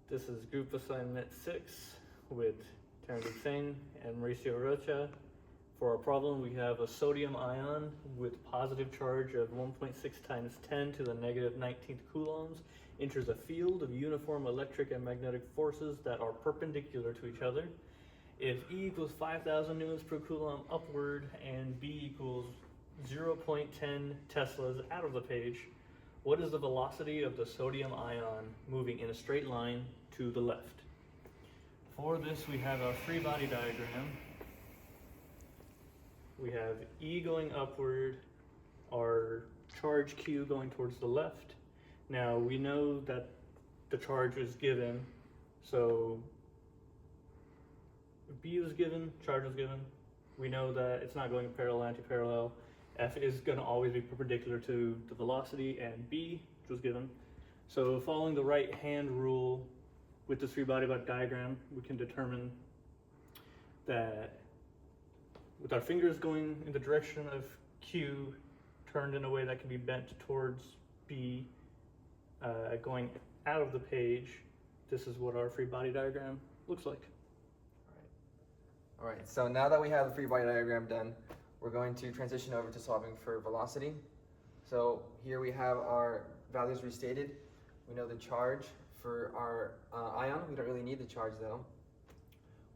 This is group assignment 6 with Terrence Hussein and Mauricio Rocha. For our problem, we have a sodium ion with positive charge of 1.6 times 10 to the negative 19th coulombs enters a field of uniform electric and magnetic forces that are perpendicular to each other. If E equals 5,000 newtons per coulomb upward and B equals 0.10 Teslas out of the page, what is the velocity of the sodium ion moving in a straight line to the left? For this, we have a free body diagram. We have E going upward, our charge Q going towards the left. Now we know that the charge is given, so B was given, charge was given. We know that it's not going parallel, anti-parallel. F is going to always be perpendicular to the velocity, and B, which was given. So following the right-hand rule with this free body diagram, we can determine that with our fingers going in the direction of Q, turned in a way that can be bent towards B, going out of the page, this is what our free body diagram looks like. All right, so now that we have the free body diagram done, we're going to transition over to solving for velocity. So here we have our values restated. We know the charge for our ion. We don't really need the charge though.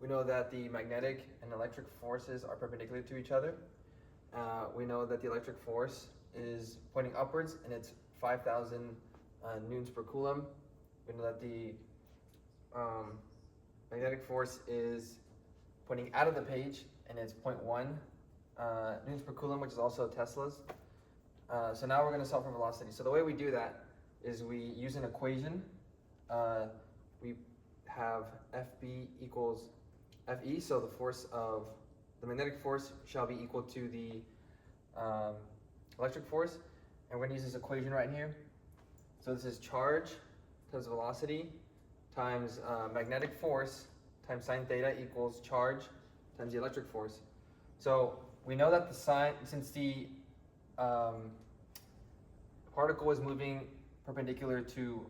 We know that the magnetic and electric forces are perpendicular to each other. We know that the electric force is pointing upwards and it's 5,000 newtons per coulomb. We know that the magnetic force is pointing out of the page and it's 0.1 newtons per coulomb, which is also Teslas. So now we're going to solve for velocity. So the way we do that is we use an equation. We have FB equals FE, so the force of the magnetic force shall be equal to the electric force, and we're going to use this equation right here. So this is charge times velocity times magnetic force times sine theta equals charge times the electric force. So we know that the sine, since the particle is moving perpendicular to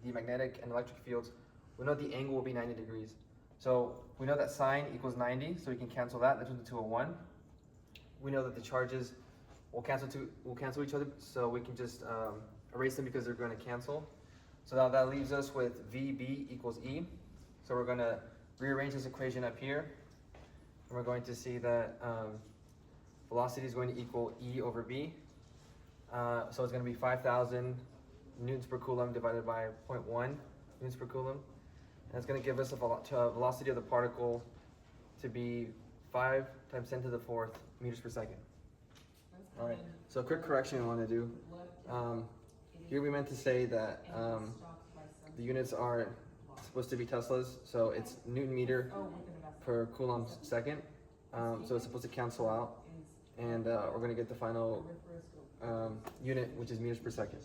the magnetic and electric fields, we know the angle will be 90 degrees. So we know that sine equals 90, so we can cancel that. That turns into a 1. We know that the charges will cancel each other, so we can just erase them because they're going to cancel. So now that leaves us with VB equals E. So we're going to rearrange this equation up here, and we're going to see that velocity is going to equal E over B. So it's going to be 5,000 newtons per coulomb divided by 0.1 newtons per coulomb. And it's going to give us a velocity of the particle to be 5 times 10 to the 4th meters per second. All right, so a quick correction I want to do. Here we meant to say that the units are supposed to be Teslas, so it's Newton meter per coulomb second. So it's supposed to cancel out, and we're going to get the final unit, which is meters per second.